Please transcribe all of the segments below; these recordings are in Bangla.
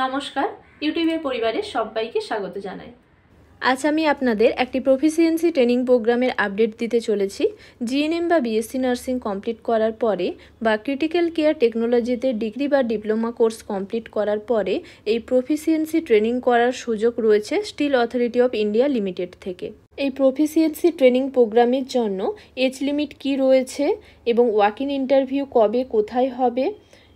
নমস্কার, ইউটিউবের পরিবারে সবাইকে স্বাগত জানাই। আজ আমি আপনাদের একটি প্রফিসিয়েন্সি ট্রেনিং প্রোগ্রামের আপডেট দিতে চলেছি। জিএনএম বা বিএসসি নার্সিং কমপ্লিট করার পরে বা ক্রিটিক্যাল কেয়ার টেকনোলজিতে ডিগ্রি বা ডিপ্লোমা কোর্স কমপ্লিট করার পরে এই প্রফিসিয়েন্সি ট্রেনিং করার সুযোগ রয়েছে steel authority of India limited থেকে। এই প্রফিসিয়েন্সি ট্রেনিং প্রোগ্রামের জন্য এজ লিমিট কী রয়েছে এবং ওয়াক ইন ইন্টারভিউ কবে কোথায় হবে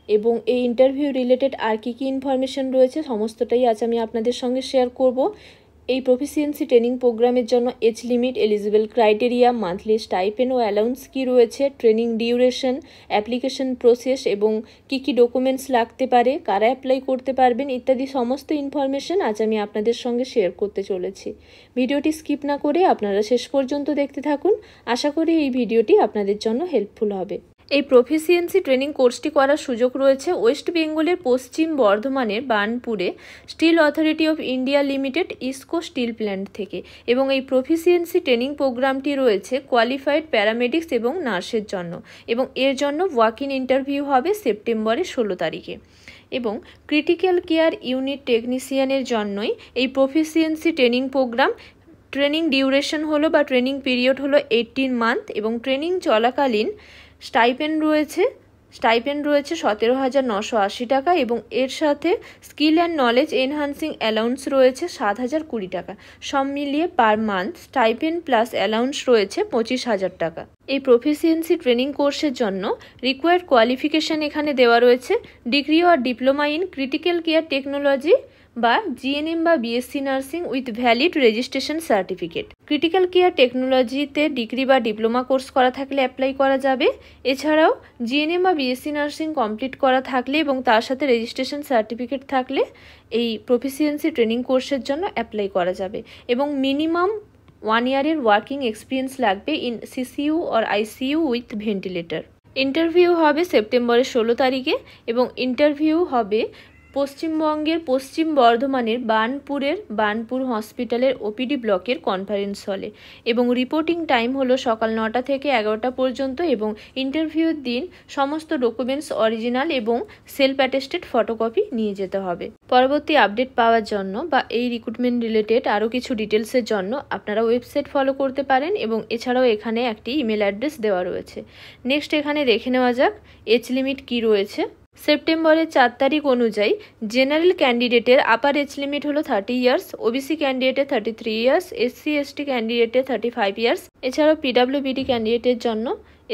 এবং এই ইন্টারভিউ রিলেটেড আর কী ইনফরমেশন রয়েছে সমস্তটাই আজ আমি আপনাদের সঙ্গে শেয়ার করব। এই প্রফিসিয়েন্সি ট্রেনিং প্রোগ্রামের জন্য age limit, eligible criteria, monthly stipend ও অ্যালাউন্স কী রয়েছে, ট্রেনিং ডিউরেশন, অ্যাপ্লিকেশন প্রসেস এবং কী ডকুমেন্টস লাগতে পারে, কারা অ্যাপ্লাই করতে পারবেন ইত্যাদি সমস্ত ইনফরমেশন আজ আমি আপনাদের সঙ্গে শেয়ার করতে চলেছি। ভিডিওটি স্কিপ না করে আপনারা শেষ পর্যন্ত দেখতে থাকুন। আশা করি এই ভিডিওটি আপনাদের জন্য হেল্পফুল হবে। এই প্রফিসিয়েন্সি ট্রেনিং কোর্সটি করার সুযোগ রয়েছে ওয়েস্ট বেঙ্গলের পশ্চিম বর্ধমানের বার্নপুরে steel authority of India limited IISCO steel plant থেকে এবং এই প্রফিসিয়েন্সি ট্রেনিং প্রোগ্রামটি রয়েছে কোয়ালিফাইড প্যারামেডিক্স এবং নার্সের জন্য এবং এর জন্য ওয়াক ইন ইন্টারভিউ হবে সেপ্টেম্বরের 16 তারিখে এবং ক্রিটিক্যাল কেয়ার ইউনিট টেকনিশিয়ানের জন্যই এই proficiency training program. Training duration হলো বা ট্রেনিং পিরিয়ড হলো 18 মান্থ এবং ট্রেনিং চলাকালীন স্টাইপেন্ড রয়েছে 17,980 টাকা এবং এর সাথে skill and knowledge enhancing allowance রয়েছে 7,020 টাকা। সব মিলিয়ে per month stipend plus allowance রয়েছে 25,000 টাকা। এই প্রফিসিয়েন্সি ট্রেনিং কোর্সের জন্য রিকোয়ার্ড কোয়ালিফিকেশান এখানে দেওয়া রয়েছে degree or diploma in critical care technology বা জিএনএম বা BSc nursing with valid registration certificate. Critical care টেকনোলজিতে ডিগ্রি বা ডিপ্লোমা কোর্স করা থাকলে অ্যাপ্লাই করা যাবে। এছাড়াও জিএনএম বা বিএসসি নার্সিং কমপ্লিট করা থাকলে এবং তার সাথে রেজিস্ট্রেশন সার্টিফিকেট থাকলে এই প্রফিসিয়েন্সি ট্রেনিং কোর্সের জন্য অ্যাপ্লাই করা যাবে এবং মিনিমাম 1 ইয়ারের ওয়ার্কিং এক্সপিরিয়েন্স লাগবে in CCU or ICU with ventilator. Interview হবে সেপ্টেম্বরের 16 তারিখে এবং ইন্টারভিউ হবে পশ্চিমবঙ্গের পশ্চিম বর্ধমানের বার্নপুর হসপিটালের ওপিডি ব্লকের কনফারেন্স হলে এবং রিপোর্টিং টাইম হলো সকাল 9টা থেকে 11টা পর্যন্ত এবং ইন্টারভিউর দিন সমস্ত ডকুমেন্টস অরিজিনাল এবং সেলফ অ্যাটেস্টেড ফটোকপি নিয়ে যেতে হবে। পরবর্তী আপডেট পাওয়ার জন্য বা এই রিক্রুটমেন্ট রিলেটেড আরও কিছু ডিটেলসের জন্য আপনারা ওয়েবসাইট ফলো করতে পারেন এবং এছাড়াও এখানে একটি ইমেল অ্যাড্রেস দেওয়া রয়েছে। নেক্সট এখানে দেখে নেওয়া যাক এজ লিমিট কী রয়েছে। সেপ্টেম্বরের 4 তারিখ অনুযায়ী জেনারেল ক্যান্ডিডেটের আপার এজ লিমিট হলো 30 ইয়ার্স, ওবিসি ক্যান্ডিডেটের 33 ইয়ার্স, এসসি এসটি ক্যান্ডিডেটের 35 ইয়ার্স। এছাড়াও পিডাব্লিউবিডি ক্যান্ডিডেটের জন্য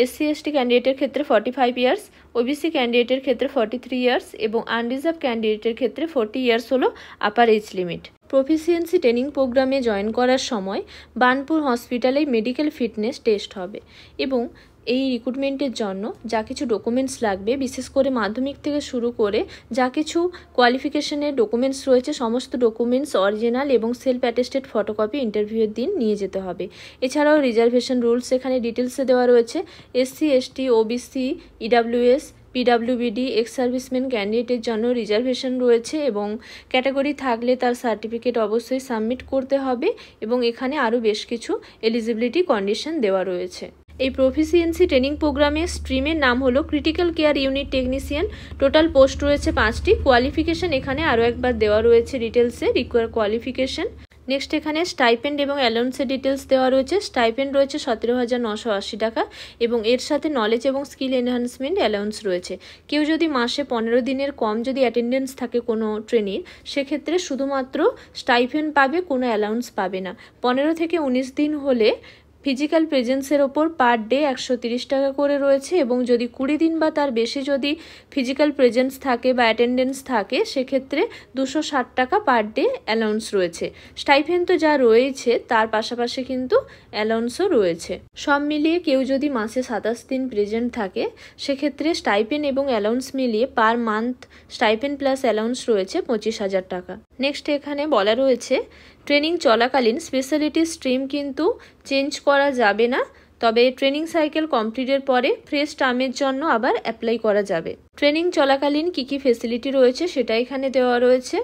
এসসি এসটি ক্যান্ডিডেটের ক্ষেত্রে 45 ইয়ার্স, ওবিসি ক্যান্ডিডেটের ক্ষেত্রে 43 ইয়ার্স এবং আনরিজার্ভ ক্যান্ডিডেটের ক্ষেত্রে 40 ইয়ার্স হলো upper age limit. Proficiency training প্রোগ্রামে জয়েন করার সময় বার্নপুর হসপিটালে মেডিকেল ফিটনেস টেস্ট হবে এবং এই রিক্রুটমেন্টের জন্য যা কিছু ডকুমেন্টস লাগবে বিশেষ করে মাধ্যমিক থেকে শুরু করে যা কিছু কোয়ালিফিকেশনের ডকুমেন্টস রয়েছে সমস্ত ডকুমেন্টস অরিজিনাল এবং সেলফ অ্যাটেস্টেড ফটোকপি ইন্টারভিউয়ের দিন নিয়ে যেতে হবে। এছাড়াও রিজার্ভেশন রুলস এখানে ডিটেলসে দেওয়া রয়েছে। SC ST OBC EWS পিডাব্লিউবিডি ex serviceman ক্যান্ডিডেটের জন্য রিজার্ভেশন রয়েছে এবং ক্যাটাগরি থাকলে তার সার্টিফিকেট অবশ্যই সাবমিট করতে হবে এবং এখানে আরও বেশ কিছু এলিজিবিলিটি কন্ডিশন দেওয়া রয়েছে। এই প্রফিসিয়েন্সি ট্রেনিং প্রোগ্রামের স্ট্রিমের নাম হলো critical care unit technician. Total post রয়েছে 5টি। কোয়ালিফিকেশান এখানে আরও একবার দেওয়া রয়েছে ডিটেলসে রিকোয়ার কোয়ালিফিকেশান। নেক্সট এখানে স্টাইপেন্ড এবং অ্যালাউন্সের ডিটেলস দেওয়া রয়েছে। স্টাইপেন্ড রয়েছে 17,980 টাকা এবং এর সাথে নলেজ এবং স্কিল এনহান্সমেন্ট অ্যালাউন্স রয়েছে। কেউ যদি মাসে 15 দিনের কম যদি অ্যাটেন্ডেন্স থাকে কোনো ট্রেনির সেক্ষেত্রে শুধুমাত্র স্টাইপেন্ড পাবে, কোনো অ্যালাউন্স পাবে না। 15 থেকে 19 দিন হলে ফিজিক্যাল প্রেজেন্সের ওপর পার ডে 130 টাকা করে রয়েছে এবং যদি 20 দিন বা তার বেশি যদি ফিজিক্যাল প্রেজেন্স থাকে বা অ্যাটেন্ডেন্স থাকে সেক্ষেত্রে 260 টাকা পার ডে অ্যালাউন্স রয়েছে। স্টাইপেন্ড তো যা রয়েছে তার পাশাপাশি কিন্তু অ্যালাউন্সও রয়েছে। সব মিলিয়ে কেউ যদি মাসে 27 দিন প্রেজেন্ট থাকে সেক্ষেত্রে স্টাইপেন্ড এবং অ্যালাউন্স মিলিয়ে per month stipend plus allowance রয়েছে 25,000 টাকা। নেক্সট এখানে বলা রয়েছে ট্রেনিং চলাকালীন স্পেশালিটি স্ট্রিম কিন্তু চেঞ্জ করা যাবে না, তবে ট্রেনিং সাইকেল কমপ্লিটের পরে ফ্রেশ টার্মের জন্য আবার অ্যাপ্লাই করা যাবে। ট্রেনিং চলাকালীন কী কী ফেসিলিটি রয়েছে সেটা এখানে দেওয়া রয়েছে।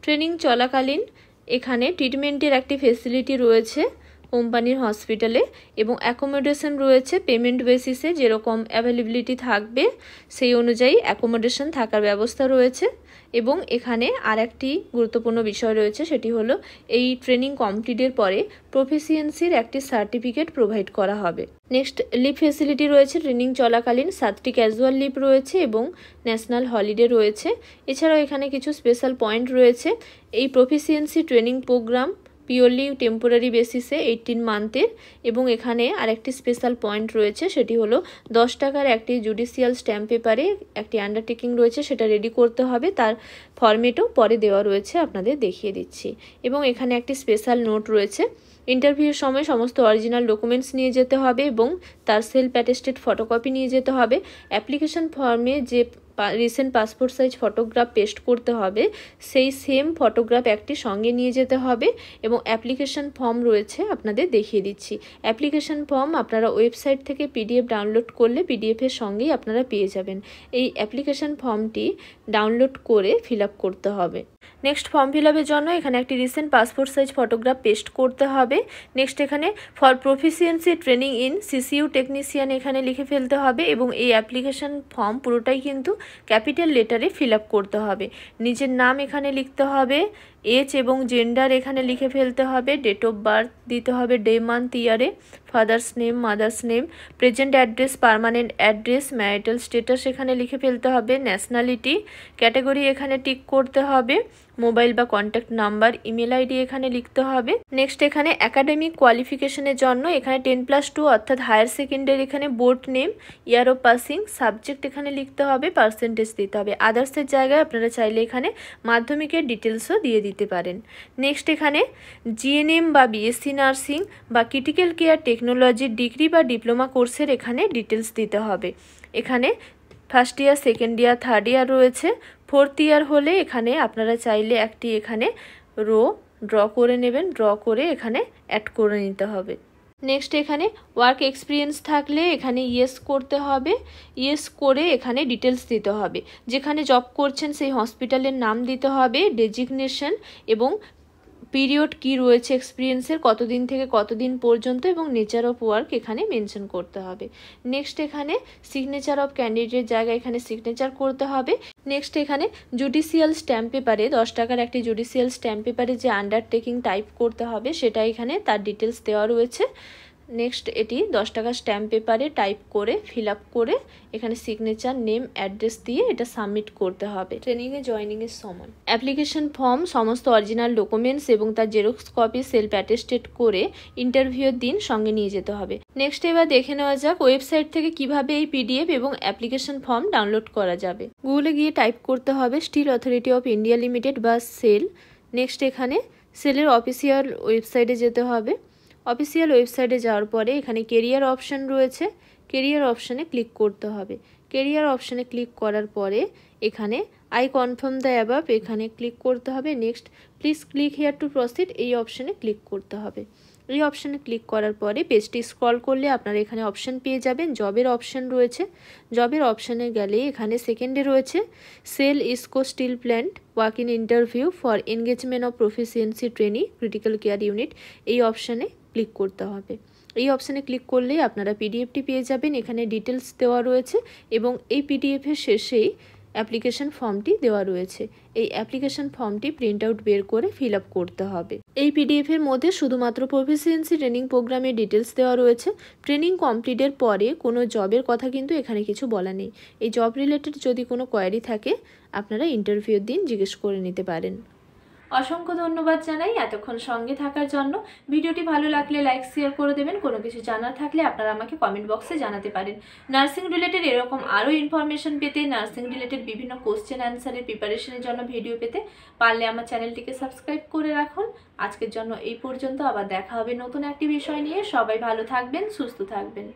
ট্রেনিং চলাকালীন এখানে ট্রিটমেন্টের একটি ফেসিলিটি রয়েছে কোম্পানির হসপিটালে, এবং অ্যাকোমোডেশন রয়েছে পেমেন্ট বেসিসে, যেরকম অ্যাভেলেবিলিটি থাকবে সেই অনুযায়ী অ্যাকোমোডেশন থাকার ব্যবস্থা রয়েছে। এবং এখানে আর একটি গুরুত্বপূর্ণ বিষয় রয়েছে, সেটি হলো এই ট্রেনিং কমপ্লিটের পরে প্রফিসিয়েন্সির একটি সার্টিফিকেট প্রোভাইড করা হবে। নেক্সট, লিভ ফেসিলিটি রয়েছে। ট্রেনিং চলাকালীন 7টি ক্যাজুয়াল লিভ রয়েছে এবং ন্যাশনাল হলিডে রয়েছে। এছাড়াও এখানে কিছু স্পেশাল পয়েন্ট রয়েছে। এই proficiency training program purely temporary বেসিসে 18 মান্থের, এবং এখানে আরেকটি স্পেশাল পয়েন্ট রয়েছে, সেটি হলো 10 টাকার একটি জুডিশিয়াল স্ট্যাম্প পেপারে একটি আন্ডারটেকিং রয়েছে, সেটা রেডি করতে হবে। তার ফরম্যাটও পরে দেওয়া রয়েছে, আপনাদের দেখিয়ে দিচ্ছি। এবং এখানে একটি স্পেশাল নোট রয়েছে। ইন্টারভিউর সময় সমস্ত অরিজিনাল ডকুমেন্টস নিয়ে যেতে হবে এবং তার সেলফ অ্যাটেস্টেড ফটোকপি নিয়ে যেতে হবে। অ্যাপ্লিকেশন ফর্মে যে recent passport size photograph paste করতে হবে, সেই সেম ফটোগ্রাফ একটি সঙ্গে নিয়ে যেতে হবে। এবং অ্যাপ্লিকেশন ফর্ম রয়েছে, আপনাদের দেখিয়ে দিচ্ছি। অ্যাপ্লিকেশন ফর্ম আপনারা ওয়েবসাইট থেকে পিডিএফ ডাউনলোড করলে পিডিএফের সঙ্গেই আপনারা পেয়ে যাবেন। এই অ্যাপ্লিকেশন ফর্মটি ডাউনলোড করে ফিল আপ করতে হবে। নেক্সট, ফর্ম ফিল আপের জন্য এখানে একটি recent passport size photograph paste করতে হবে। নেক্সট, এখানে for proficiency training in CCU technician এখানে লিখে ফেলতে হবে। এবং এই অ্যাপ্লিকেশন ফর্ম পুরোটাই কিন্তু ক্যাপিটাল লেটারে ফিল আপ করতে হবে। নিজের নাম এখানে লিখতে হবে, এজ এবং জেন্ডার এখানে লিখে ফেলতে হবে, ডেট অফ বার্থ দিতে হবে, ডে মান্থ ইয়ারে, father's name, mother's name, present address, permanent address, marital status এখানে লিখে ফেলতে হবে, ন্যাশনালিটি, ক্যাটাগরি এখানে টিক করতে হবে, মোবাইল বা কন্ট্যাক্ট নাম্বার, ইমেল আইডি এখানে লিখতে হবে। নেক্সট, এখানে একাডেমিক কোয়ালিফিকেশনের জন্য এখানে 10+2 অর্থাৎ হায়ার সেকেন্ডারি এখানে board name, year of passing, subject এখানে লিখতে হবে, পার্সেন্টেজ দিতে হবে। আদার্সের জায়গায় আপনারা চাইলে এখানে মাধ্যমিকের ডিটেলসও দিয়ে দিতে পারেন। নেক্সট, এখানে জিএনএম বা বিএসসি নার্সিং বা ক্রিটিক্যাল কেয়ার টেকনোলজির ডিগ্রি বা ডিপ্লোমা কোর্সের এখানে ডিটেলস দিতে হবে। এখানে first year, second year, third year রয়েছে। ফোর্থ ইয়ার হলে এখানে আপনারা চাইলে একটি এখানে রো ড্র করে নেবেন, ড্র করে এখানে অ্যাড করে নিতে হবে। নেক্সট, এখানে ওয়ার্ক এক্সপিরিয়েন্স থাকলে এখানে ইয়েস করতে হবে। ইয়েস করে এখানে ডিটেলস দিতে হবে। যেখানে জব করছেন সেই হসপিটালের নাম দিতে হবে, ডেজিগনেশন এবং পিরিয়ড কি রয়েছে এক্সপিরিয়েন্সের, কতদিন থেকে কতদিন পর্যন্ত, এবং নেচার অফ ওয়ার্ক এখানে মেনশন করতে হবে। নেক্সট, এখানে সিগনেচার অফ ক্যান্ডিডেটের জায়গায় এখানে সিগনেচার করতে হবে। নেক্সট, এখানে জুডিশিয়াল স্ট্যাম্প পেপারে 10 টাকার একটি জুডিশিয়াল স্ট্যাম্প পেপারে যে আন্ডারটেকিং টাইপ করতে হবে সেটা এখানে তার ডিটেলস দেওয়া রয়েছে। নেক্সট, এটি 10 টাকার স্ট্যাম্প পেপারে টাইপ করে ফিল আপ করে এখানে সিগনেচার, নেম, অ্যাড্রেস দিয়ে এটা সাবমিট করতে হবে ট্রেনিংয়ে জয়েনিংয়ের সময়। অ্যাপ্লিকেশন ফর্ম, সমস্ত অরিজিনাল ডকুমেন্টস এবং তার জেরক্স কপি সেলফ অ্যাটেস্টেড করে ইন্টারভিউর দিন সঙ্গে নিয়ে যেতে হবে। নেক্সট, এবার দেখে নেওয়া যাক ওয়েবসাইট থেকে কিভাবে এই পিডিএফ এবং অ্যাপ্লিকেশন ফর্ম ডাউনলোড করা যাবে। গুগলে গিয়ে টাইপ করতে হবে steel authority of India limited বা সেল। নেক্সট, এখানে সেলের অফিসিয়াল ওয়েবসাইটে যেতে হবে। অফিসিয়াল ওয়েবসাইটে যাওয়ার পরে এখানে কেরিয়ার অপশান রয়েছে, কেরিয়ার অপশানে ক্লিক করতে হবে। কেরিয়ার অপশানে ক্লিক করার পরে এখানে আই কনফার্ম দ্য অ্যাবাভ এখানে ক্লিক করতে হবে। Next, please click here two proceed এই অপশানে ক্লিক করতে হবে। এই অপশানে ক্লিক করার পরে পেজটি স্ক্রল করলে আপনারা এখানে অপশান পেয়ে যাবেন। জবের অপশান রয়েছে, জবের অপশানে গেলে এখানে সেকেন্ডে রয়েছে SAIL IISCO steel plant walk in interview for engagement of proficiency trainee critical care unit, এই অপশানে ক্লিক করতে হবে। এই অপশানে ক্লিক করলেই আপনারা পিডিএফটি পেয়ে যাবেন। এখানে ডিটেলস দেওয়া রয়েছে এবং এই পিডিএফের শেষেই অ্যাপ্লিকেশন ফর্মটি দেওয়া রয়েছে। এই অ্যাপ্লিকেশন ফর্মটি প্রিন্ট আউট বের করে ফিল আপ করতে হবে। এই পিডিএফের মধ্যে শুধুমাত্র প্রফিসিয়েন্সি ট্রেনিং প্রোগ্রামের ডিটেলস দেওয়া রয়েছে। ট্রেনিং কমপ্লিটের পরে কোনো জবের কথা কিন্তু এখানে কিছু বলা নেই। এই জব রিলেটেড যদি কোনো কোয়ারি থাকে আপনারা ইন্টারভিউর দিন জিজ্ঞেস করে নিতে পারেন। অসংখ্য ধন্যবাদ জানাই এতক্ষণ সঙ্গে থাকার জন্য। ভিডিওটি ভালো লাগলে লাইক শেয়ার করে দেবেন। কোনো কিছু জানার থাকলে আপনারা আমাকে কমেন্ট বক্সে জানাতে পারেন। নার্সিং রিলেটেড এরকম আরও ইনফরমেশন পেতে, নার্সিং রিলেটেড বিভিন্ন কোশ্চেন অ্যান্সারের প্রিপারেশনের জন্য ভিডিও পেতে পারলে আমার চ্যানেলটিকে সাবস্ক্রাইব করে রাখুন। আজকের জন্য এই পর্যন্ত, আবার দেখা হবে নতুন একটি বিষয় নিয়ে। সবাই ভালো থাকবেন, সুস্থ থাকবেন।